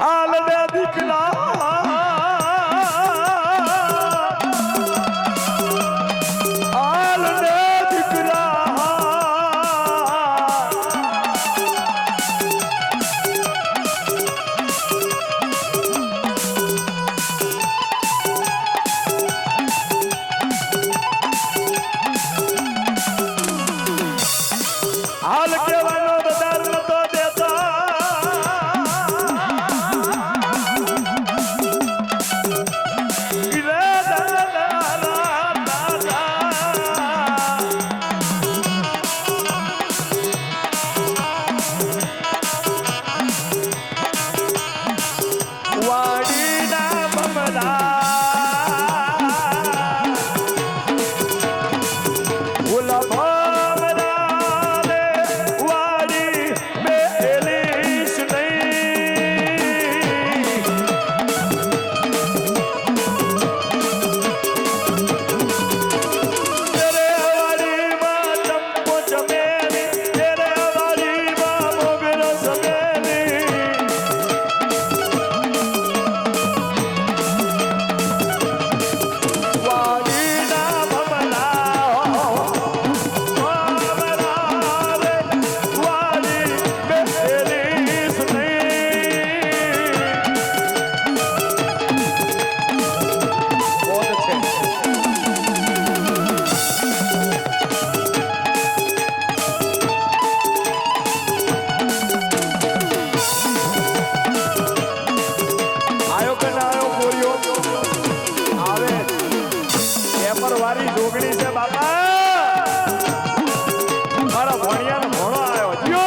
આલને દીકરા આલને દીકરા હાલ કેવાનો બધાર નતો દેતા વાડીના બમલા વારી જોગણી છે બાપા મારા ભણિયાનો ભણો આવ્યો જીઓ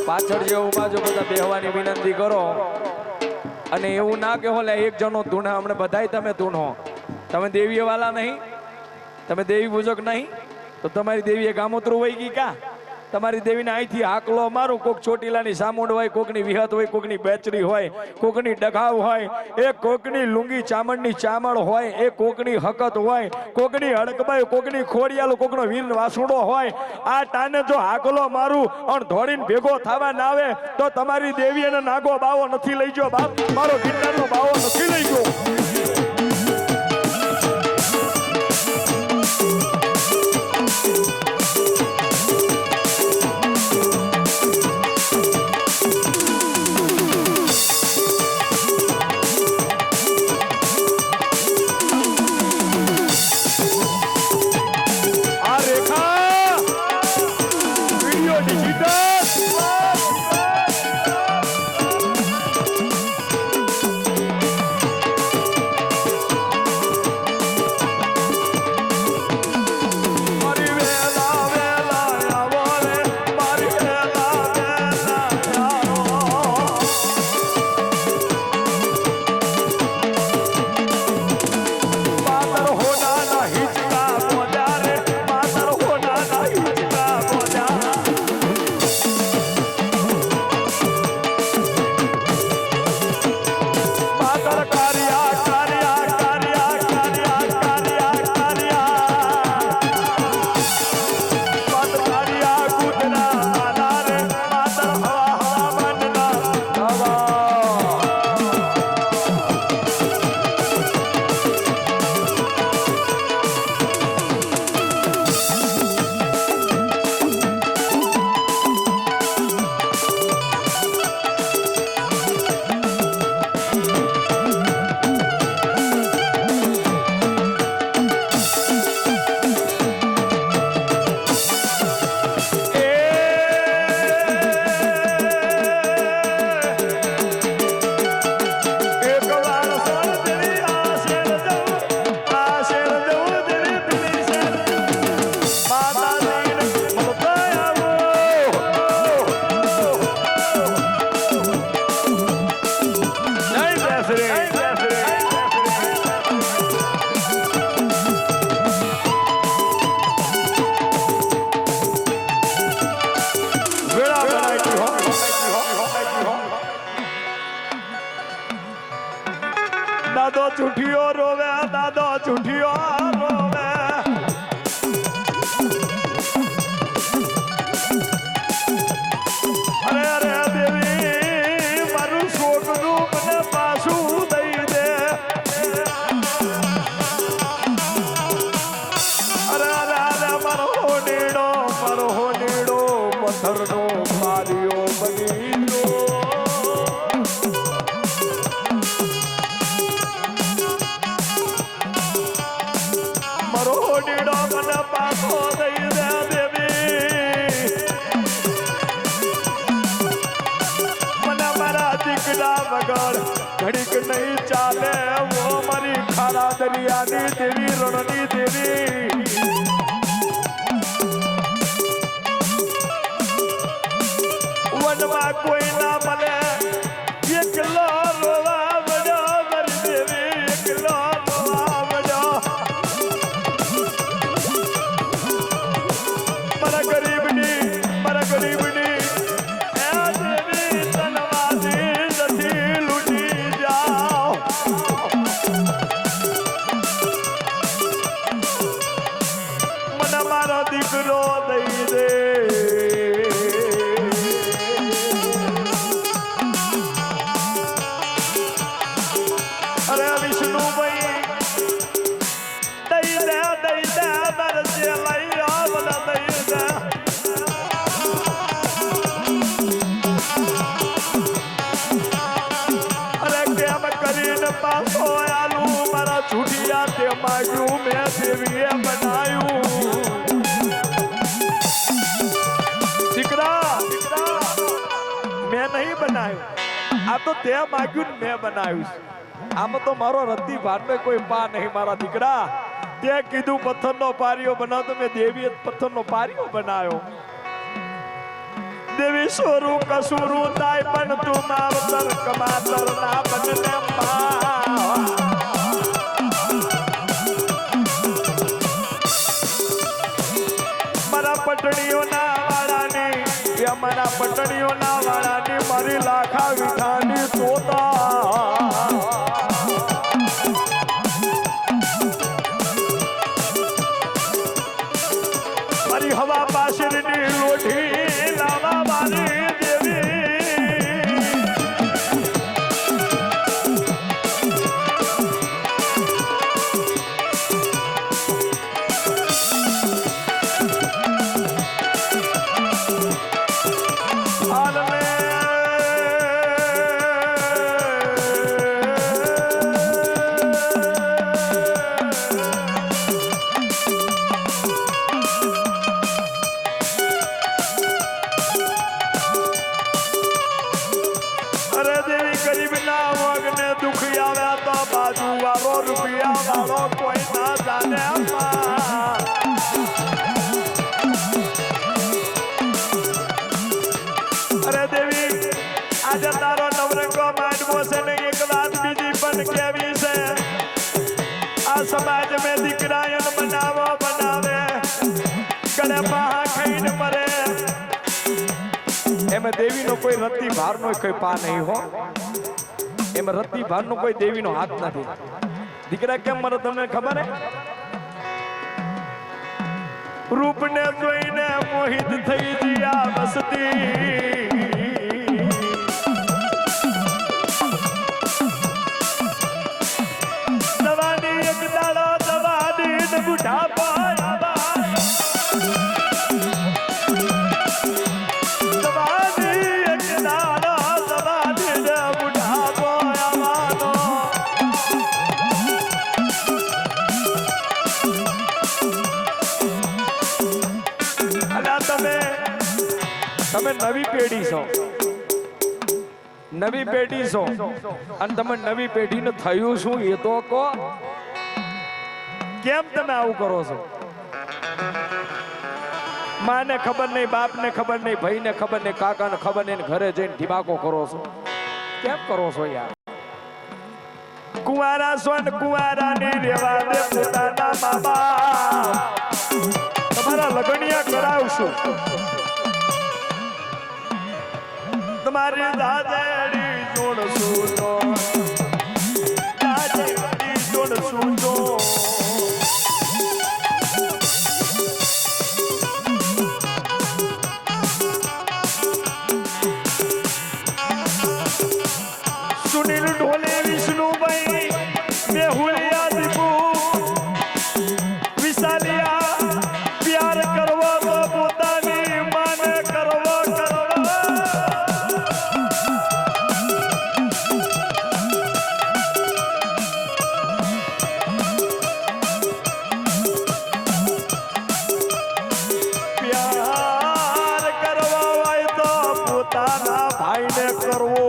પાછળ જે ઉભા છો બધા બેહવાની વિનંતી કરો અને એવું ના કે હોલે એક જણો ધૂણા હમણાં બધાય તમે ધૂણો તમે દેવીએ વાલા નહીં તમે દેવી પૂજક નહીં તો તમારી દેવીએ ગામોતરું વહી ગઈ કા તમારી દેવીને અહીંથી હાકલો મારું કોક ચોટીલાની સામુંડ હોય કોકની વિહત હોય કોકની બેચરી હોય કોકની ડઘાવ હોય એ કોકની લુંગી ચામડની ચામડ હોય એ કોકની હકત હોય કોકની હડકબાઈ કોકની ખોડિયાલો કોકનો વીર વાસુડો હોય આ ટાને જો હાકલો મારું અને ધોડીને ભેગો થવા ના આવે તો તમારી દેવી એને નાગો બાવો નથી લઈ ગયો બાપ મારો ગિરનારનો બાવો નથી લઈ ગયો દાદો ચૂઠિયો રોવે, દાદો ચૂઠિયો રોવે. અરે અરે દેવી મારું છોકરું મને પાછું દઈ દે. અરે અરે અરે મારો હોનીડો પથ્થરનો માર્યો બની ગયો. મારો હોનીડો મને પાછો દઈ દે દેવી. મને મારા દીકરા વગર ઘડીક નહીં ચાલે. ઓ મારી ખારા દરિયાની દેવી, રણની દેવી. વનમાં કોઈ ના મળે, એકલો રોવા મળ્યો મારી દેવી, એકલો રોવા મળ્યો. મારા ગરીબની એ દેવી તનવાથી નથી લૂટી જાઓ. મને મારો દીકરો દઈ દે. અરે વિષ્ણુભાઈ દઈ દે મારે જે લઈ આવને દઈ દે. અરે કેમ કરીને પાછો આલું મારા છૂટિયા તે માગ્યું મેં દેવીએ બનાવ્યું. દીકરા મેં નહીં બનાવ્યું, આ તો તે માગ્યું મેં બનાવ્યું. આમાં તો મારો રત્તી ભાનને કોઈ પા નહીં. મારા દીકરા તે કીધું પથ્થરનો પારિયો બનાવ, તો મેં દેવીએ પથ્થરનો પારિયો બનાવ્યો. દેવી સોરું કસુરું થાય પણ તું માવતર કમાતર ના બનને પા. મારા પટણીઓના વાળાની, મારા પટણીઓના વાળાની મારી લાખા વિઠાની તોતા. મારી હવા પાછળની લોઢી લાવા મારી દેવી. ગરીબના વગને દુખ આવ્યા તો બાજુ વાળો રૂપિયા વાળો કોઈ ના જાને. અરે દેવી આજે તારો નવરંગો માંડવો છે ને એક વાત બીજી પણ કેવી છે. આ સમાજ મેં દીકરા એન બનાવે ગળે પા ખાઈને મરે. એમાં દેવીનો કોઈ રત્તી ભારનો કોઈ પા નહીં હો. એમાં રત્તી ભારનો કોઈ દેવીનો હાથ નથી. દીકરા કેમ મરે તમને ખબર હે? રૂપને જોઈને મોહિત થઈ ગયા બસતી. દવાની એક દાડો દવાની ને બુઢાપા. તમે નવી પેઢી છો, નવી પેઢી છો અને તમે નવી પેઢીને થયું શું એ તો કહો. કેમ તમે આવું કરો છો? માને ખબર નહીં, બાપને ખબર નહીં, ભાઈને ખબર નહીં, કાકાને ખબર નહીં, ઘરે જઈને ઢીબાકો કરો છો. કેમ કરો છો યાર? કુંવારા છો ને કુંવારાની રેવા દે પોતાના મા બાપ. તમારા લગનિયા કરાવશું. તમારી દાદેડી જોડશું તો પોતાના ભાઈને કરવો.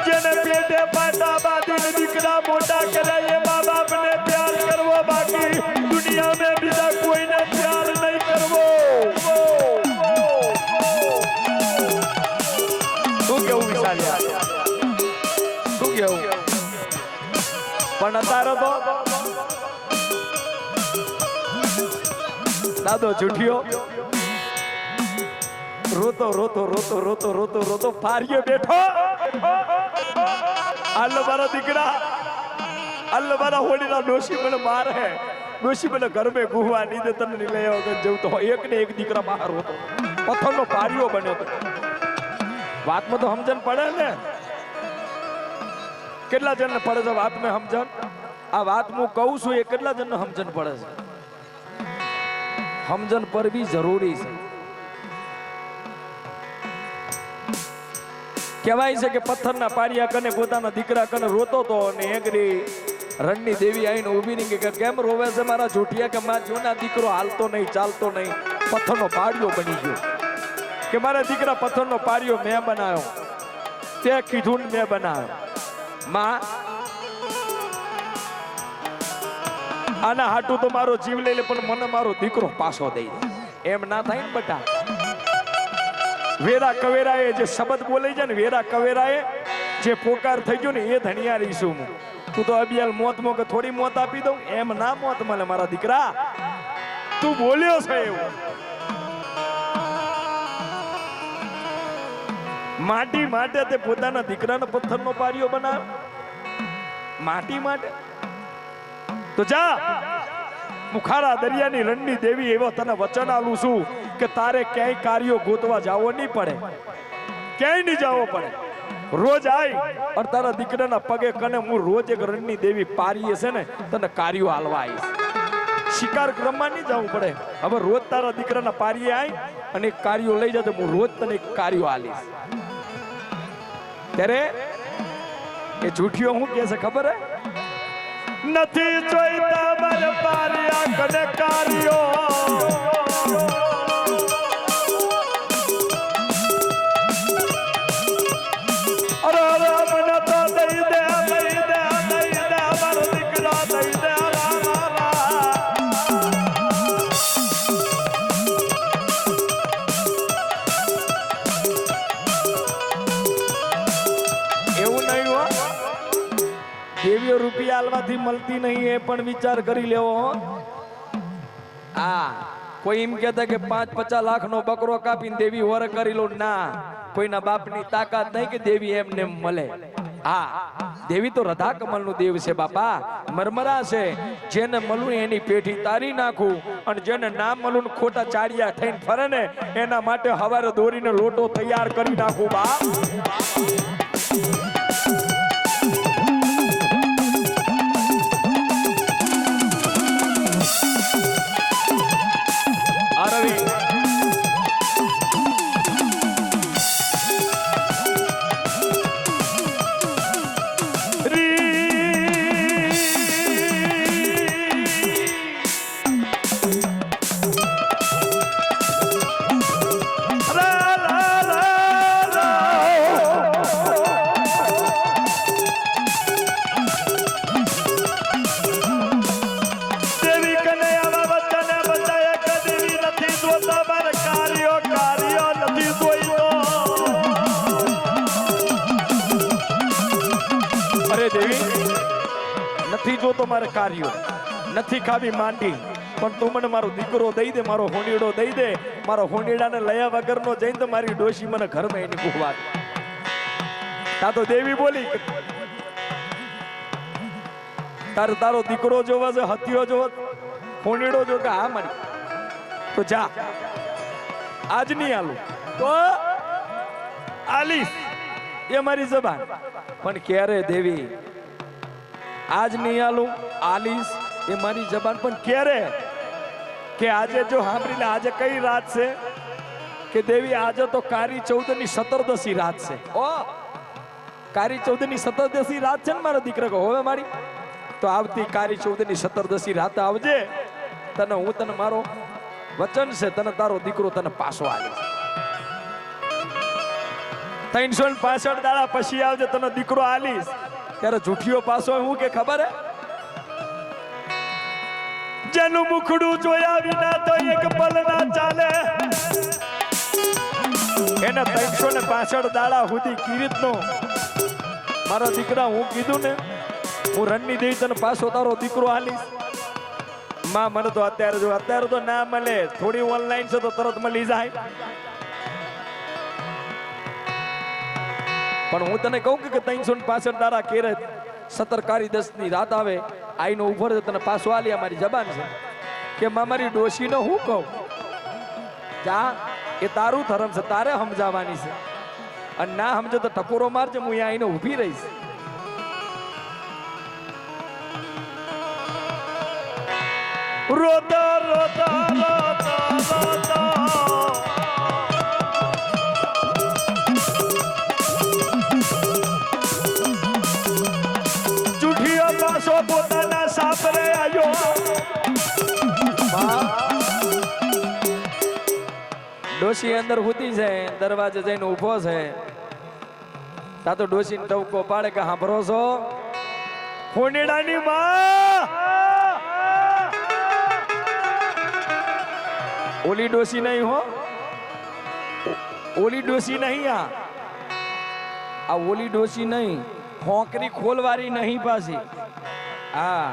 જેને પેટે પાટા બાંધીને દીકરા મોટા કરે એ મા બાપને પ્યાર કરવો, બાકી દુનિયા में બીજા કોઈને પ્યાર નહીં કરવો. શું કેવું વિચાર્યા? શું કેવું? પણ અત્યારે તો દાદો જુઠિયો રોતો રોતો રોતો રોતો રોતો રોતો ફાર્યો બેઠો. આલ્લો મારા દીકરા, આલ્લો મારા હોડીના ડોશી મને મારે, ડોશી મને ઘર મેં ગુહવા નહીં દે, તને લઈ વગર જવું તો એક ને એક દીકરા બહાર હોતો, પથ્થરનો પાડ્યો બન્યો હતો. વાતમાં તો સમજણ પડે ને, કેટલા જણને પડે છે વાતમાં સમજણ? આ વાત હું કહું છું એ કેટલા જણને સમજણ પડે છે? સમજણ પડવી જરૂરી છે. કહેવાય છે કે પથ્થરના પારિયા કને પોતાના દીકરા કને રોતો તો, અને એકરી રણની દેવી આવીને ઊભી નહીં કે કેમ રોવે છે મારા જોટિયા, કે મારા જૂના દીકરો હાલતો નહીં, ચાલતો નહીં, પથ્થરનો પાડ્યો બની ગયો. કે મારા દીકરા પથ્થરનો પાડ્યો મેં બનાવ્યો, તે કીધું મેં બનાવ્યો. માં આના હાટું તો મારો જીવ લઈ લે, પણ મને મારો દીકરો પાછો દઈ દે. એમ ના થાય ને બટા. વેરા કવેરાએ જે શબ્દ બોલાઈ જાય ને, વેરા કવેરાએ જે પોકાર થઈ ગયો ને, એ ધણિયા રહીશું હું. તું તો અબિયાલ મોત મો કે થોડી મોત આપી દઉં, એમ ના મોત મળે મારા દીકરા. તું બોલ્યો છે એવું. માટી માટે તે પોતાના દીકરાનો પથ્થરનો પારિયો બનાવ, માટી માટે. તો જા, મુખારા દરિયાની રણની દેવી એવો તને વચન આલું છું કે તારે ક્યાંય કાર્યો ગોતવા જાવો નહીં પડે, ક્યાંય નહીં જાવો પડે. રોજ આય અને તારા દીકરાના પગે કને હું રોજ એક રણની દેવી પારીએ છે ને તને કાર્યો હાલવા આવીશ. શિકાર ક્રમમાં નહીં જવું પડે. હવે રોજ તારા દીકરાના પારીએ આય અને એક કાર્યો લઈ જતો, હું રોજ તને એક કાર્યો હાલીશ. ત્યારે એ જૂઠિયો હું કહે છે ખબર હે? નથી જોઈતા મારે પારિયા કને કાર્યો, અરે અરે મને તો દઈ દે, દઈ દે, દઈ દે મારો દીકરા, દઈ દે. એવું નહીં હો, દેવીઓ રૂપિયા આલવાથી મળતી નહીં, એ પણ વિચાર કરી લેવો. આ કોઈ એમ કહેતા કે 5-50 લાખનો બકરો કાપીને દેવી વર કરી લો, ના. કોઈના બાપની તાકાત નહીં કે દેવી એમને મળે. હા, દેવી તો રધા કમલનું દેવ છે બાપા, મરમરા છે. જેને મળું એની પેઠી તારી નાખું, અને જેને ના મળું ખોટા ચાડિયા થઈને ફરે ને એના માટે હવારે દોરીને લોટો તૈયાર કરી નાખું બાપ. નથી જોતો મારે કાર્યો, નથી ખાવી માંડી, પણ તું મને મારો દીકરો દઈ દે, મારો હોણીડો દઈ દે. મારો હોણીડાને લયા વગરનો જઈને તો મારી ડોશી મને ઘરમાં એની ગુહવા દે. તા તો દેવી બોલી તારો દીકરો જોવો છે, હત્યો જોવો, હોણીડો જો કે હા મારી, તો જા. આજ નહીં આલું તો આલીશ, એ મારી જબાન. પણ ક્યારે દેવી આજ નહીં આલું, આલીશ એ મારી જબાન. પણ ક્યારે કે આજે જો સાંભળી લે, આજે કઈ રાત છે કે દેવી? આજે તો કારી 14 ની 17દશી રાત છે. ઓ કારી 14 ની 17દશી રાત છે ને મારા દીકરા કહો હવે મારી. તો આવતી કારી 14 ની 17દશી રાત આવજે, તને મારો વચન છે, તને તારો દીકરો તને પાછો આલીશ. 365 દાડા પછી આવજે, તને દીકરો આલીશ. ત્યારે જૂઠીઓ પાછો હું કે ખબર હે, જેનું મુખડું જોયા વિના તો એક પલ ના ચાલે. એને 365 દાડા સુધી કિરીટનો મારા દીકરા હું કીધું ને, હું રણની દેવી તને પાછો તારો દીકરો આલીશ. માં મને તો અત્યારે તો ના મળે, થોડી ઓનલાઈન છે તો તરત મળી જાય. પણ હું તને કહું કે 365 દાડા કેરે 17 ની રાત આવે, આઈનો ઉભર તને પાછો આલી. મારી જબાન છે કે માં મારી ડોશીનો હું કહું, જા એ તારું ધર્મ છે, તારે સમજાવવાની છે. અને ના સમજો તો ટકોરો મારજે, હું અહીંયા આઈને ઊભી રહીશ. રોતા રોતા રોતા રોતા જુઠીઓ પાછો પોતાના સાપરે આવ્યો. ડોશી અંદર હુતી છે, દરવાજે જઈને ઊભો છે. તા તો ડોશીને ટવકો પાડે કે સાંભળો છો હોનેડાની માં? ઓલી ડોશી નહીં હો, ઓલી ડોશી નહીં. આ ઓલી ડોશી નહીં, હોંકરી ખોલવારી નહીં પાછી. હા,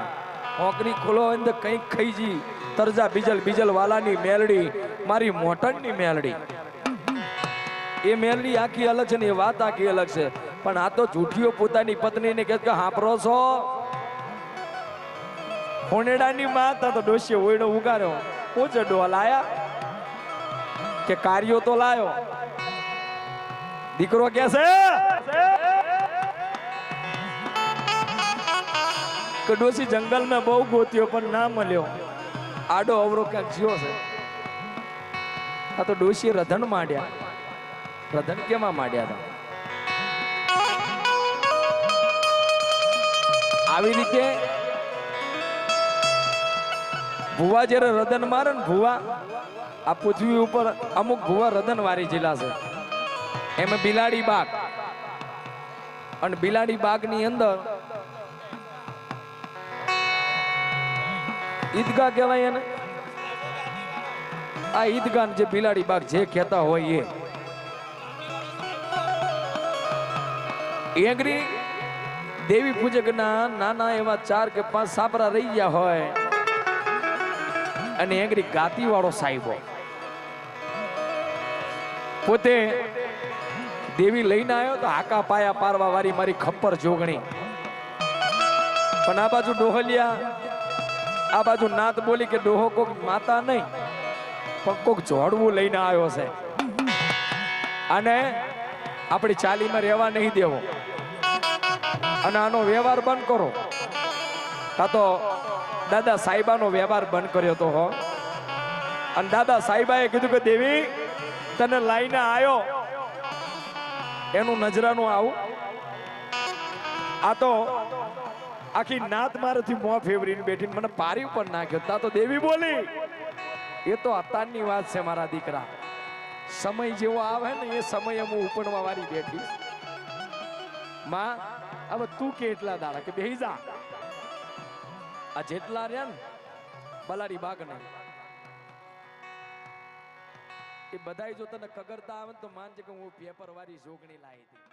હોંકરી ખોલો અંદર કંઈક ખાઈ જી તરજા બીજલ વાલાની મેલડી, મારી મોટણની મેલડી. એ મેલડી આખી અલગ છે ને એ વાત આખી અલગ છે. પણ આ તો જૂઠીઓ પોતાની પત્નીને કહે કે હાંભળો છો હોનેડાની માં? તા તો ડોશીએ ઓયડો ઉગાડ્યો. પૂછે ડોહા લાયા કે કાર્યો તો લાયો? દીકરો કે છે કે ડોશી જંગલમાં બહુ ગોત્યો પણ ના મળ્યો, આડો અવરો ક્યાંક જ્યો છે. આ તો ડોશીએ રધન માંડ્યા. રધન કેમાં માંડ્યા હતા? આવી રીતે ભુવા જયારે રધન મારે ને, ભુવા આ પૃથ્વી ઉપર અમુક ભુવા રધન વાળી જિલ્લા છે. એમાં બિલાડી બાગ, અને બિલાડી બાગ ની અંદર ઈદગાહ કહેવાય એને. આ ઈદગાહ જે બિલાડી બાગ જે કહેતા હોય એ એંગરી દેવી પૂજક ના નાના એવા 4 કે 5 સાપરા રહી ગયા હોય, અને એંગરી ગાતી વાળો સાહેબો પોતે દેવી લઈને આવ્યો તો હાકા પાયા પારવા વાળી મારી ખપ્પર જોગણી. પણ આ બાજુ ડોહલિયા, આ બાજુ નાત બોલી કે ડોહો કોક માતા નહીં પણ કોક જોડવું લઈને આવ્યો છે, અને આપણી ચાલીમાં રહેવા નહીં દેવો, અને આનો વ્યવહાર બંધ કરો. કા તો દાદા સાહેબાનો વ્યવહાર બંધ કર્યો તો હો. અને દાદા સાહેબાએ કીધું કે દેવી તને લાઈને આવ્યો એનું નજરાનું આવું. આ તો આખી નાત મારાથી મોં ફેવરીને બેઠીને મને પારી ઉપર નાખ્યો. તા તો દેવી બોલી એ તો અત્યારની વાત છે મારા દીકરા, સમય જેવો આવે ને એ સમયે હું ઉપડવા વાળી બેઠી. માં હવે તું કે એટલા દાડા કે બેહી જા, આ જેટલા રહ્યા ને બલાડી બાગ ને એ બધાય જો તને કગરતા આવે તો માનજે કે હું પેપર વાળી જોગણી લાવી હતી.